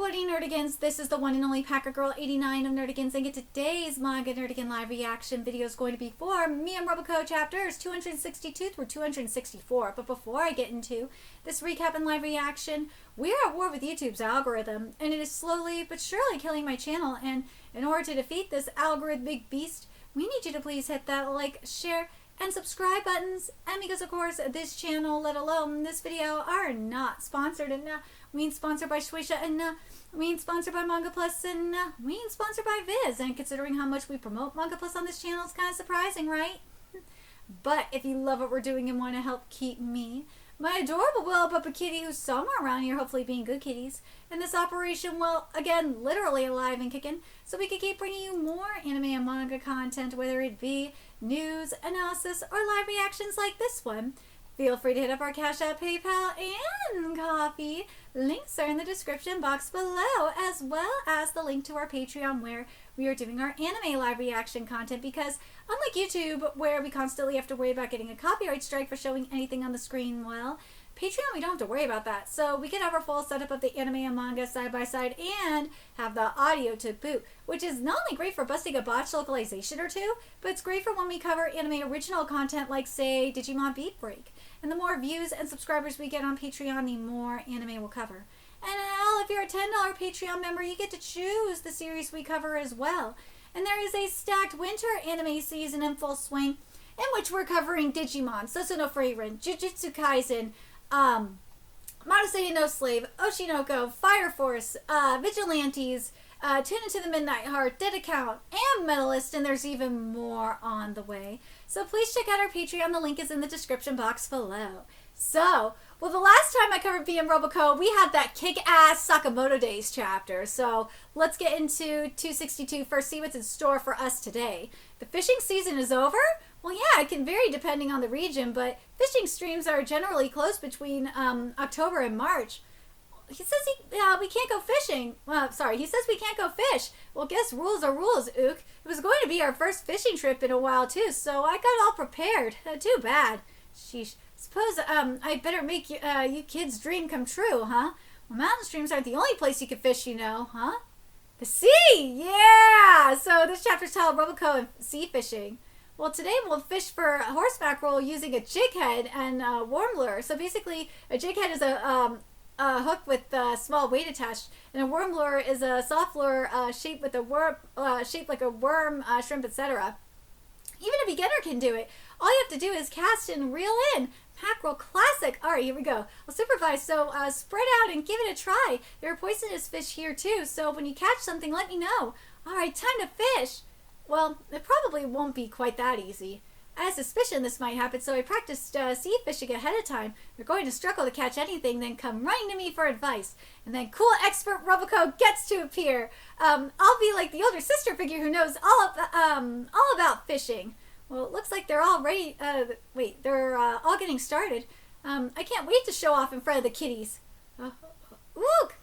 everybody, Nerdigans. This is the one and only Packer Girl 89 of Nerdigans, and today's Manga Nerdigan live reaction video is going to be for me and Roboco chapters 262 through 264. But before I get into this recap and live reaction, we are at war with YouTube's algorithm, and it is slowly but surely killing my channel. And in order to defeat this algorithmic beast, we need you to please hit that like, share, and subscribe buttons. And because of course this channel, let alone this video, are not sponsored, and we ain't sponsored by Shueisha, and we ain't sponsored by Manga Plus, and we ain't sponsored by Viz. And considering how much we promote Manga Plus on this channel, it's kind of surprising, right? But if you love what we're doing and want to help keep me, my adorable Willow Puppa Kitty, who's somewhere around here, hopefully being good kitties, and this operation, well, again, literally alive and kicking, so we can keep bringing you more anime and manga content, whether it be news, analysis, or live reactions like this one. Feel free to hit up our Cash App, PayPal, and Coffee. Links are in the description box below, as well as the link to our Patreon, where we are doing our anime live reaction content, because unlike YouTube, where we constantly have to worry about getting a copyright strike for showing anything on the screen, well, Patreon, we don't have to worry about that. So we can have our full setup of the anime and manga side by side and have the audio to boot, which is not only great for busting a botched localization or two, but it's great for when we cover anime original content like, say, Digimon Beat Break. And the more views and subscribers we get on Patreon, the more anime we'll cover. And hell, if you're a $10 Patreon member, you get to choose the series we cover as well. And there is a stacked winter anime season in full swing, in which we're covering Digimon, Soso no Frieren, Jujutsu Kaisen, Maruseia no Slave, Oshinoko, Fire Force, Vigilantes, Tune Into the Midnight Heart, Dead Account, and Medalist, and there's even more on the way. So please check out our Patreon. The link is in the description box below. So, well, the last time I covered B and Roboco, we had that kick-ass Sakamoto Days chapter. So let's get into 262 first, see what's in store for us today. The fishing season is over? Well, yeah, it can vary depending on the region, but fishing streams are generally closed between October and March. He says we can't go fishing. Well, sorry, he says we can't go fish. Well, guess rules are rules, Ook. It was going to be our first fishing trip in a while, too, so I got all prepared. Too bad. Sheesh. Suppose I better make you kids' dream come true, huh? Well, mountain streams aren't the only place you can fish, you know, huh? The sea! Yeah! So this chapter's titled Roboco and Sea Fishing. Well, today we'll fish for horseback roll using a jig head and a worm lure. So basically, a jig head is a hook with a small weight attached, and a worm lure is a soft lure shaped with a worm, shaped like a worm, shrimp, etc. Even a beginner can do it. All you have to do is cast and reel in. Mackerel classic. All right, here we go. I'll supervise. So spread out and give it a try. There are poisonous fish here too. So when you catch something, let me know. All right, time to fish. Well, it probably won't be quite that easy. I had a suspicion this might happen, so I practiced sea fishing ahead of time. You're going to struggle to catch anything, then come running to me for advice. And then cool expert Roboco gets to appear. I'll be like the older sister figure who knows all about fishing. Well, it looks like they're all ready. They're all getting started. I can't wait to show off in front of the kiddies. Ook,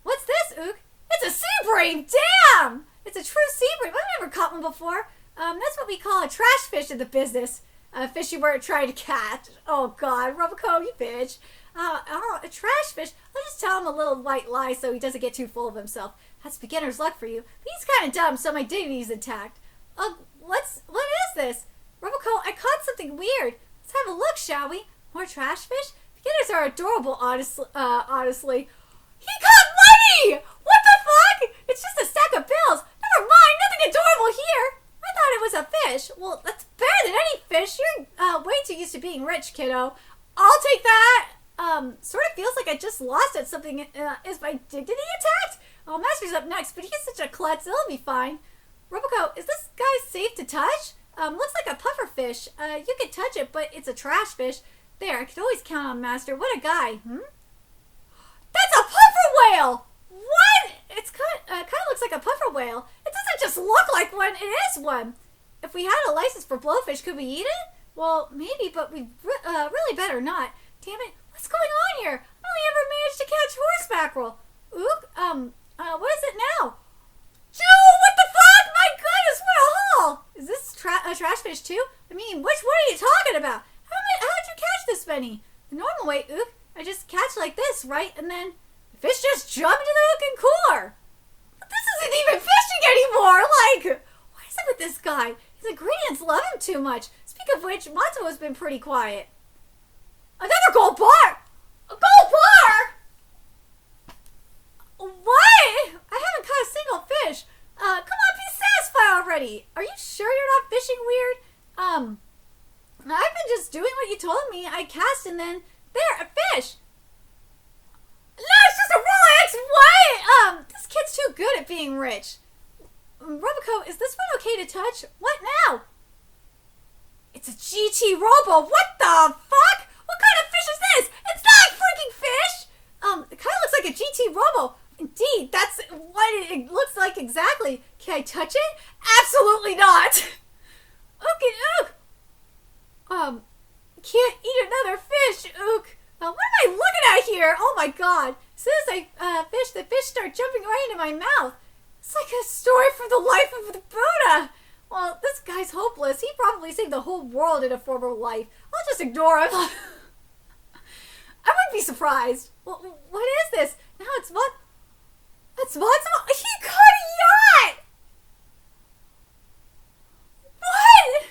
what's this, Ook? It's a sea brave! Damn! It's a true sea brave. I've never caught one before. That's what we call a trash fish in the business. A fish you weren't trying to catch. Oh, God. Roboco, you bitch. A trash fish? I'll just tell him a little white lie so he doesn't get too full of himself. That's beginner's luck for you. But he's kind of dumb, so my dignity's intact. What is this? Roboco, I caught something weird. Let's have a look, shall we? More trash fish? Beginners are adorable, honestly. He caught money! What the fuck? It's just a stack of bills. Never mind, nothing adorable here. I thought it was a fish. Well, that's better than any fish. You're way too used to being rich, kiddo. I'll take that. Sort of feels like I just lost at something. Is my dignity attacked? Oh, Master's up next, but he's such a klutz. It'll be fine. Roboco, is this guy safe to touch? Looks like a puffer fish. You could touch it, but it's a trash fish. There, I could always count on Master. What a guy. That's a puffer whale! What? It's kind of looks like a puffer whale. It doesn't just look like one, it is one. If we had a license for blowfish, could we eat it? Well, maybe, but we really better not. Damn it, what's going on here? I only ever managed to catch horseback roll. Ook, what is it now? Joe, what the fuck? My goodness, what a haul! Is this a trash fish too? I mean, which one are you talking about? How'd you catch this many? The normal way, Ook. I just catch like this, right? And then fish just jump into the hook and cooler. But this isn't even fishing anymore. Like, what is it with this guy? His ingredients love him too much. Speaking of which, Matsuo's been pretty quiet. Another gold bar! A gold bar! What? I haven't caught a single fish. Come on, be satisfied already. Are you sure you're not fishing weird? I've been just doing what you told me. I cast and then, there, a fish. No, it's just a Rolex! What? This kid's too good at being rich. Roboco, is this one okay to touch? What now? It's a GT Robo. What the fuck? What kind of fish is this? It's not a freaking fish! It kind of looks like a GT Robo. Indeed, that's what it looks like exactly. Can I touch it? Absolutely not. Okay, ook. Can't eat another fish. Ook. What am I looking at here? Oh my god. As soon as I fish, the fish start jumping right into my mouth. It's like a story from the life of the Buddha. Well, this guy's hopeless. He probably saved the whole world in a former life. I'll just ignore him. I wouldn't be surprised. What is this? Now it's what? That's Matsuo. He caught a yacht! What?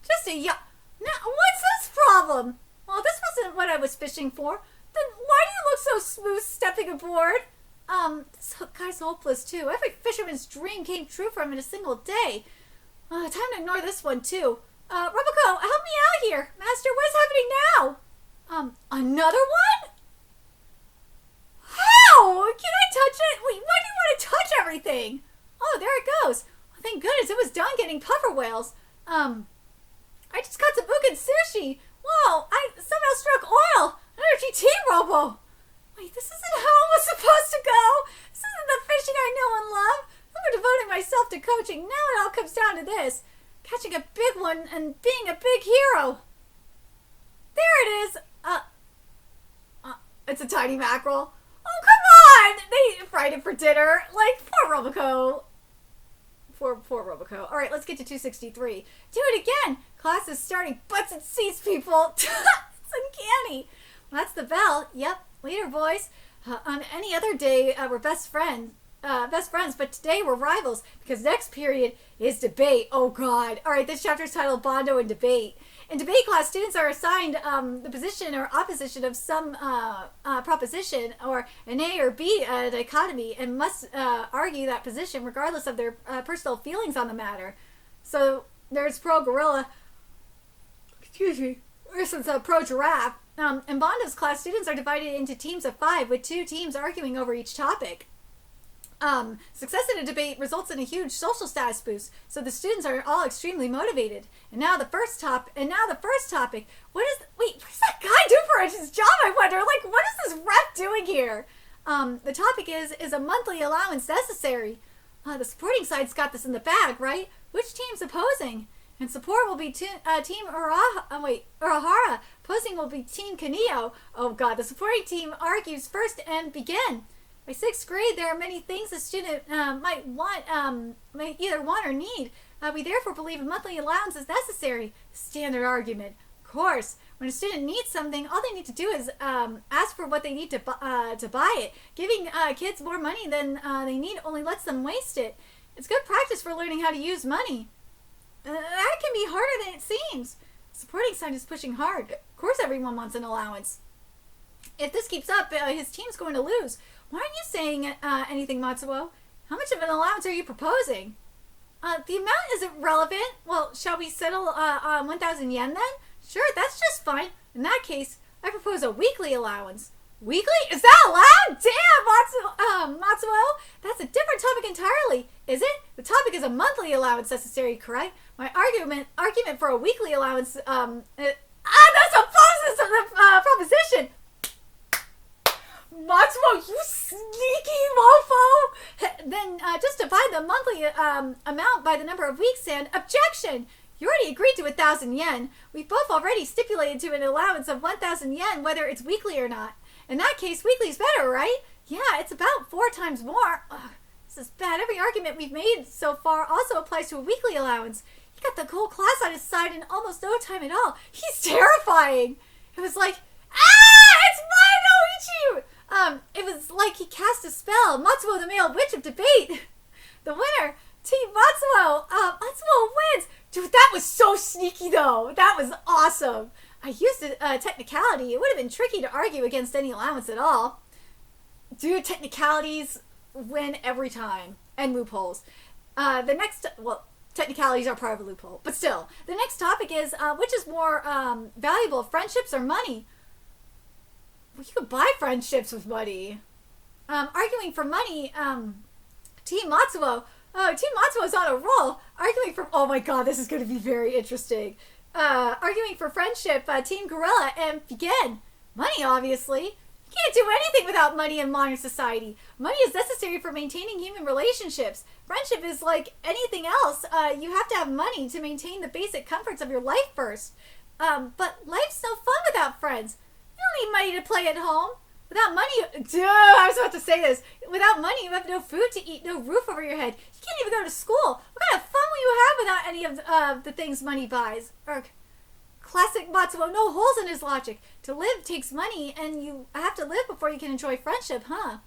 Just a yacht. Now, what's this problem? Well, this wasn't what I was fishing for. Then why do you look so smooth stepping aboard? This guy's hopeless too. Every fisherman's dream came true for him in a single day. Time to ignore this one too. Roboco, help me out here. Master, what is happening now? Another one? How? Can I touch it? Wait, why do you want to touch everything? Oh, there it goes. Oh, thank goodness it was done getting puffer whales. I just got some uken sushi. Whoa, I somehow struck oil. Another GT Robo. Wait, this isn't how it was supposed to go. This isn't the fishing I know and love. I'm devoting myself to coaching. Now it all comes down to this. Catching a big one and being a big hero. There it is. It's a tiny mackerel. Oh, come on! They fried it for dinner. Like, poor Roboco. Poor Roboco. All right, let's get to 263. Do it again. Class is starting. Butts and seats, people. It's uncanny. Well, that's the bell. Yep. Later, boys. On any other day, we're best friends, but today we're rivals because next period is debate. Oh, God. All right, this chapter is titled Bondo and Debate. In debate class, students are assigned the position or opposition of some proposition or an A or B dichotomy and must argue that position regardless of their personal feelings on the matter. So there's pro-gorilla, versus pro-giraffe. In Bondo's class, students are divided into teams of 5 with 2 teams arguing over each topic. Success in a debate results in a huge social status boost, so the students are all extremely motivated. And now the first topic. What's that guy do for his job, I wonder? Like, what is this rep doing here? The topic is a monthly allowance necessary? The supporting side's got this in the bag, right? Which team's opposing? And support will be Team Urahara. Opposing will be Team Kaneo. Oh God, the supporting team argues first and begin. By 6th grade, there are many things a student might either want or need. We therefore believe a monthly allowance is necessary. Standard argument. Of course, when a student needs something, all they need to do is ask for what they need to buy it. Giving kids more money than they need only lets them waste it. It's good practice for learning how to use money. That can be harder than it seems. Supporting side is pushing hard. Of course everyone wants an allowance. If this keeps up, his team's going to lose. Why aren't you saying anything, Matsuo? How much of an allowance are you proposing? The amount isn't relevant. Well, shall we settle on 1,000 yen then? Sure, that's just fine. In that case, I propose a weekly allowance. Weekly? Is that allowed? Damn, Matsuo! That's a different topic entirely. Is it? The topic is a monthly allowance necessary, correct? My argument for a weekly allowance, that's opposes the proposition. Matsuo, you sneaky mofo! Then just divide the monthly amount by the number of weeks and objection! You already agreed to 1,000 yen. We've both already stipulated to an allowance of 1,000 yen whether it's weekly or not. In that case, weekly is better, right? Yeah, it's about 4 times more. Ugh, this is bad. Every argument we've made so far also applies to a weekly allowance. He got the whole class on his side in almost no time at all. He's terrifying. It was like, it's mine, Ichi! It was like he cast a spell. Matsuo, the male witch of debate. The winner, Team Matsuo. Matsuo wins. Dude, that was so sneaky, though. That was awesome. I used a technicality. It would have been tricky to argue against any allowance at all. Dude, technicalities win every time. And loopholes. Technicalities are part of a loophole. But still, the next topic is, which is more valuable, friendships or money? Well, you could buy friendships with money. Arguing for money, Team Matsuo. Oh, Team Matsuo's on a roll. Arguing for... Oh my god, this is going to be very interesting. Arguing for friendship, Team Gorilla. And again, money, obviously. You can't do anything without money in modern society. Money is necessary for maintaining human relationships. Friendship is like anything else. You have to have money to maintain the basic comforts of your life first. But life's no fun without friends. You don't need money to play at home. Without money, I was about to say this. Without money, you have no food to eat, no roof over your head. You can't even go to school. What kind of fun will you have without any of the things money buys? Classic Matsuo, no holes in his logic. To live takes money, and you have to live before you can enjoy friendship, huh?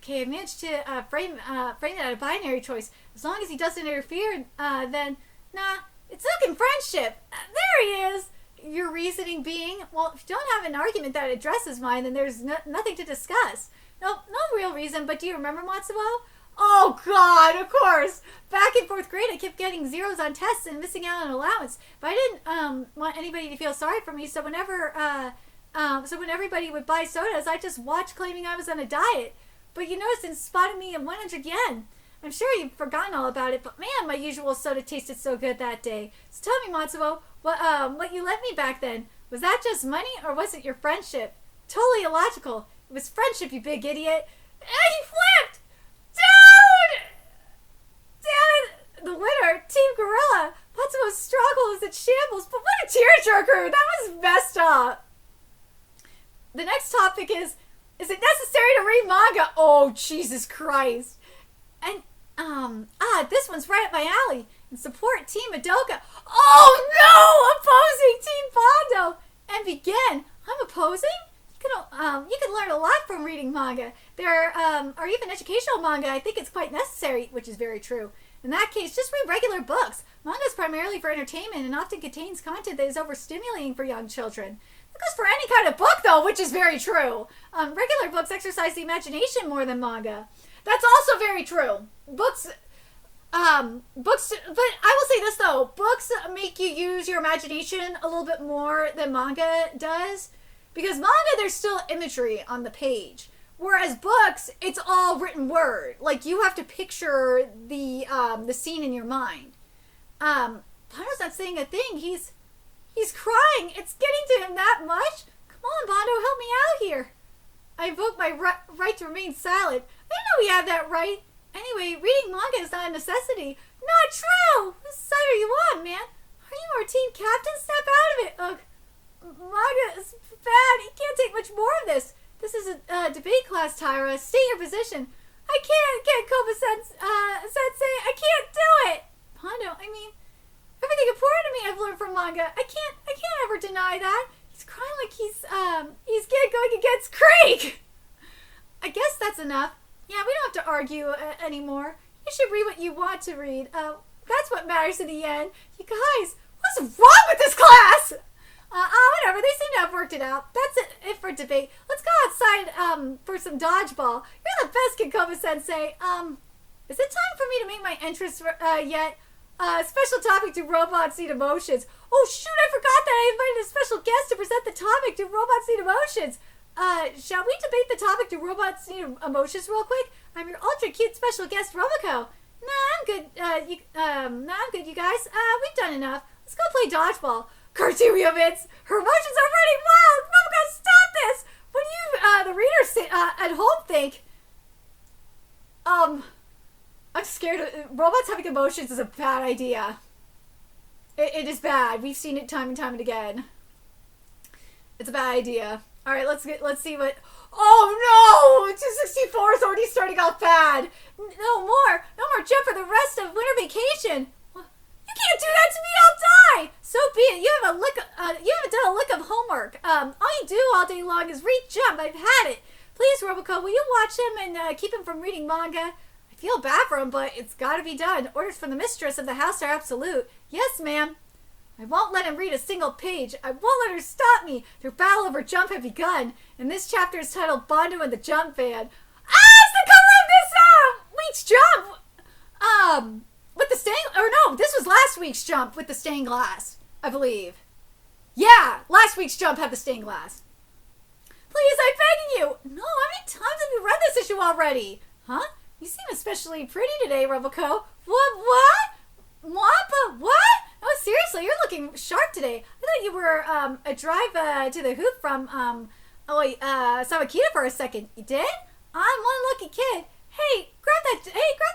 Okay, I managed to frame it as a binary choice. As long as he doesn't interfere, then, nah, it's looking friendship. There he is. Your reasoning being, well, if you don't have an argument that addresses mine, then there's nothing to discuss. No real reason, but do you remember Matsuo? Oh, God, of course. Back in 4th grade, I kept getting zeros on tests and missing out on allowance. But I didn't want anybody to feel sorry for me, so when everybody would buy sodas, I just watched claiming I was on a diet. But you noticed and spotted me at 100 yen. I'm sure you've forgotten all about it, but man, my usual soda tasted so good that day. So tell me, Matsuo, what you lent me back then, was that just money or was it your friendship? Totally illogical. It was friendship, you big idiot. And he flipped! Dude! Damn it! The winner, Team Gorilla. Matsuo's struggle is in shambles, but what a tearjerker! That was messed up. The next topic is it necessary to read manga? Oh, Jesus Christ. And, this one's right up my alley. And support Team Madoka. Oh no! Opposing Team Bondo! And begin. I'm opposing? You can learn a lot from reading manga. There are even educational manga. I think it's quite necessary, which is very true. In that case, just read regular books. Manga is primarily for entertainment and often contains content that is overstimulating for young children. That goes for any kind of book, though, which is very true. Regular books exercise the imagination more than manga. That's also very true. Books, but I will say this, though. Books make you use your imagination a little bit more than manga does. Because manga, there's still imagery on the page. Whereas books, it's all written word. Like, you have to picture the scene in your mind. Bondo's not saying a thing. He's crying. It's getting to him that much? Come on, Bondo, help me out here. I invoke my right to remain silent. I didn't know we had that right. Anyway, reading manga is not a necessity. Not true! Whose side are you on, man? Are you our team captain? Step out of it. Ugh. Manga is bad. You can't take much more of this. This is a debate class, Tyra. State your position. I can't get Sensei. I can't do it. Bondo, I mean, everything important to me I've learned from manga. I can't ever deny that. He's crying like he's going against Craig. I guess that's enough. Yeah, we don't have to argue anymore. You should read what you want to read. That's what matters in the end. You guys, what's wrong with this class? Whatever. They seem to have worked it out. That's it for debate. Let's go outside for some dodgeball. You're the best, Kikoma Sensei. Is it time for me to make my entrance yet? Special topic: do robots need emotions? Oh shoot! I forgot that I invited a special guest to present the topic: do robots need emotions? Shall we debate the topic: do robots need emotions real quick? I'm your ultra cute special guest, Roboco. Nah, I'm good. I'm good, you guys. We've done enough. Let's go play dodgeball. Carteria Vince, her emotions are running wild. Roboco, stop this! What do you, the readers at home think? I'm scared. Robots having emotions is a bad idea. It is bad. We've seen it time and time and again. It's a bad idea. All right, let's see what. Oh no! 264 is already starting off bad. No more Jeff for the rest of winter vacation. You can't do that to me. I'll die. So be it. You haven't done a lick of homework. All you do all day long is read jump. I've had it. Please, Roboco, will you watch him and keep him from reading manga? I feel bad for him, but it's gotta be done. Orders from the mistress of the house are absolute. Yes, ma'am. I won't let him read a single page. I won't let her stop me. Their battle over Jump had begun, and this chapter is titled Bondo and the Jump Van. It's the cover of this week's Jump! With the stained... Or no, this was last week's Jump with the stained glass, I believe. Yeah, last week's Jump had the stained glass. Please, I'm begging you. No, how many times have you read this issue already? Huh? You seem especially pretty today, Roboco. What? What? Oh, seriously, you're looking sharp today. I thought you were a drive to the hoop from Sawakita for a second. You did? I'm one lucky kid. Hey, grab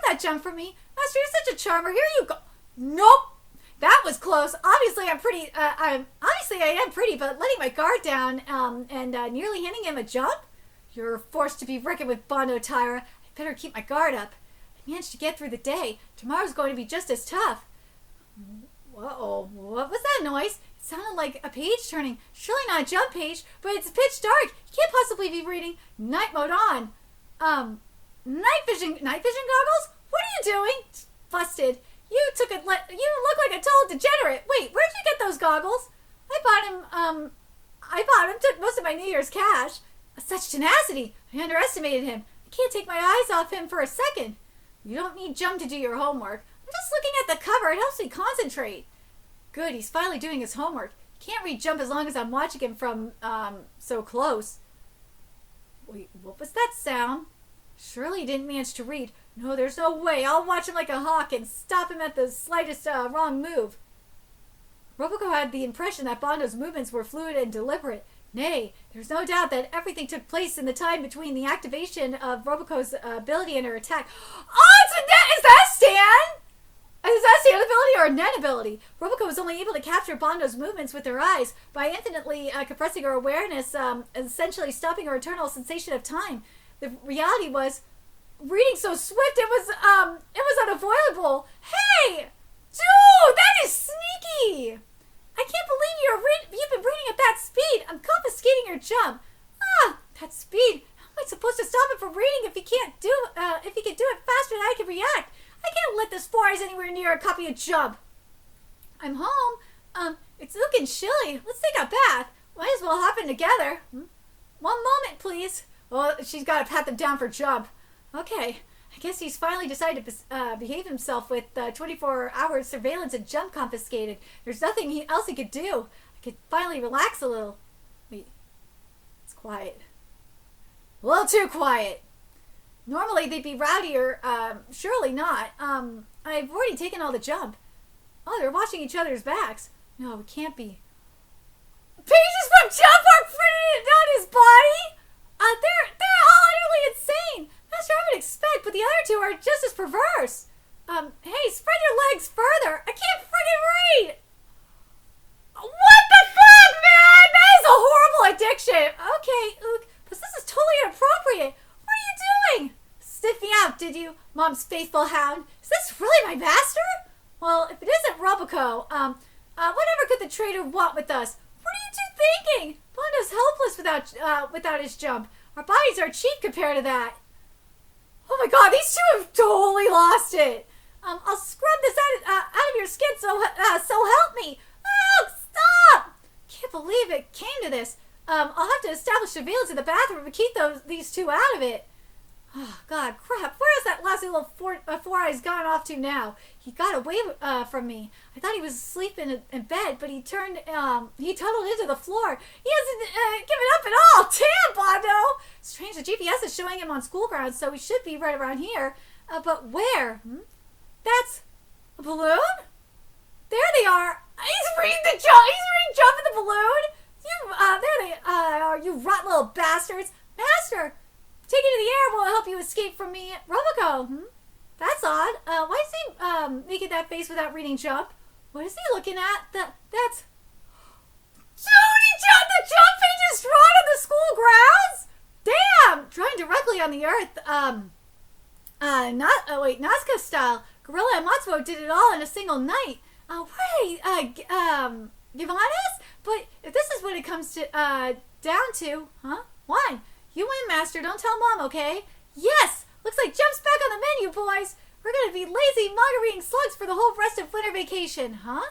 that jump from me. Master, you're such a charmer. Here you go. Nope. That was close. Obviously, I am pretty, but letting my guard down and nearly hitting him a jump? You're forced to be reckoned with, Bondo Tyra. I better keep my guard up. I managed to get through the day. Tomorrow's going to be just as tough. Whoa, what was that noise? It sounded like a page turning. Surely not a jump page, but it's pitch dark. You can't possibly be reading. Night mode on. Night vision goggles? What are you doing? Busted. You look like a total degenerate. Wait, where'd you get those goggles? I bought him, took most of my New Year's cash. Such tenacity. I underestimated him. I can't take my eyes off him for a second. You don't need Jump to do your homework. I'm just looking at the cover. It helps me concentrate. Good, he's finally doing his homework. He can't read Jump as long as I'm watching him from, so close. Wait, what was that sound? Surely he didn't manage to read. No, there's no way. I'll watch him like a hawk and stop him at the slightest wrong move. Roboco had the impression that Bondo's movements were fluid and deliberate. Nay, there's no doubt that everything took place in the time between the activation of Roboco's ability and her attack. Oh, is that Stan? Is that Stan ability or a net ability? Roboco was only able to capture Bondo's movements with her eyes by infinitely compressing her awareness, essentially stopping her eternal sensation of time. The reality was, reading so swift, it was unavoidable. Hey! Dude, that is sneaky! I can't believe you've been reading at that speed. I'm confiscating your jump. That speed. How am I supposed to stop him from reading if he can do it faster than I can react? I can't let this 4 eyes anywhere near a copy of Jump. I'm home. It's looking chilly. Let's take a bath. Might as well hop in together. One moment, please. Well, she's got to pat them down for Jump. Okay. I guess he's finally decided to behave himself with 24-hour surveillance and Jump confiscated. There's nothing else he could do. I could finally relax a little. Wait. It's quiet. A little too quiet. Normally they'd be rowdier. Surely not. I've already taken all the Jump. Oh, they're watching each other's backs. No, it can't be. Pages from Jump are printed on his body? They're all utterly insane. Master, I would expect, but the other two are just as perverse. Hey, spread your legs further. I can't friggin' read. What the fuck, man? That is a horrible addiction. Okay, Ook, but this is totally inappropriate. What are you doing? Sniff me out, did you, Mom's faithful hound? Is this really my master? Well, if it isn't Roboco, whatever could the traitor want with us? What are you two thinking? Bondo's helpless without his Jump. Our bodies are cheap compared to that. Oh my god, these two have totally lost it. I'll scrub this out of your skin, so help me. Oh, stop! Can't believe it came to this. I'll have to establish surveillance in the bathroom and keep these two out of it. Oh god, crap. Where has that lousy little four eyes gone off to now? He got away from me. I thought he was asleep in bed, but he tunneled into the floor. He hasn't given up at all. Damn, Bondo! Strange, the GPS is showing him on school grounds, so he should be right around here. But where? That's a balloon? There they are. He's reading Jump in the balloon. There they are, you rotten little bastards. Master, taking to the air will help you escape from me. Roboco, That's odd. Why is he making that face without reading Jump? What is he looking at? That's... Judy Jump! The Jump page is drawn on the school grounds? Damn! Drawing directly on the earth. Nazca style. Gorilla and Matsuo did it all in a single night. Giovannis? But if this is what it comes to, down to, One, You win, Master. Don't tell Mom, okay? Yes! Looks like Jump's back on the menu, boys. We're gonna be lazy manga reading slugs for the whole rest of winter vacation, huh?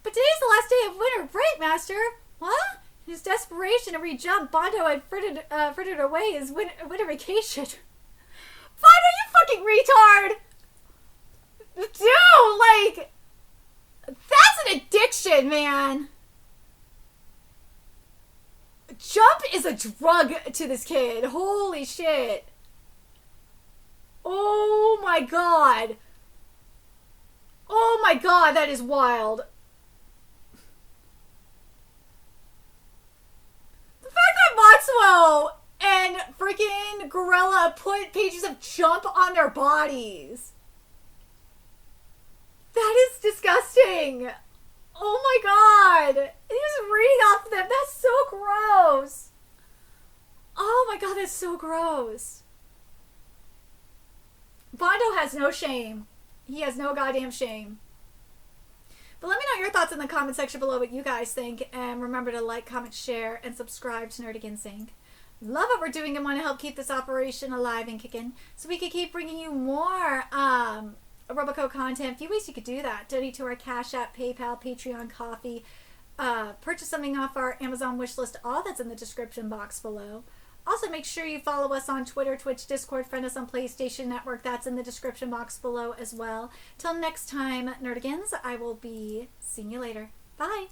But today's the last day of winter break, Master. What? In his desperation to read Jump, Bondo had frittered away his winter vacation. Bondo, you fucking retard! Dude, like, that's an addiction, man. Jump is a drug to this kid. Holy shit. Oh my god. Oh my god, that is wild. The fact that Matsuo and freaking Gorilla put pages of Jump on their bodies. That is disgusting. Oh my god. He was reading off of them. That's so gross. Oh my god, that's so gross. Bondo has no shame. He has no goddamn shame. But let me know your thoughts in the comment section below what you guys think. And remember to like, comment, share, and subscribe to Nerdigans Inc. Love what we're doing and want to help keep this operation alive and kicking so we can keep bringing you more Roboco content. A few ways you could do that. Donate to our Cash App, PayPal, Patreon, Coffee. Purchase something off our Amazon wishlist. All that's in the description box below. Also, make sure you follow us on Twitter, Twitch, Discord, friend us on PlayStation Network. That's in the description box below as well. Till next time, Nerdigans, I will be seeing you later. Bye!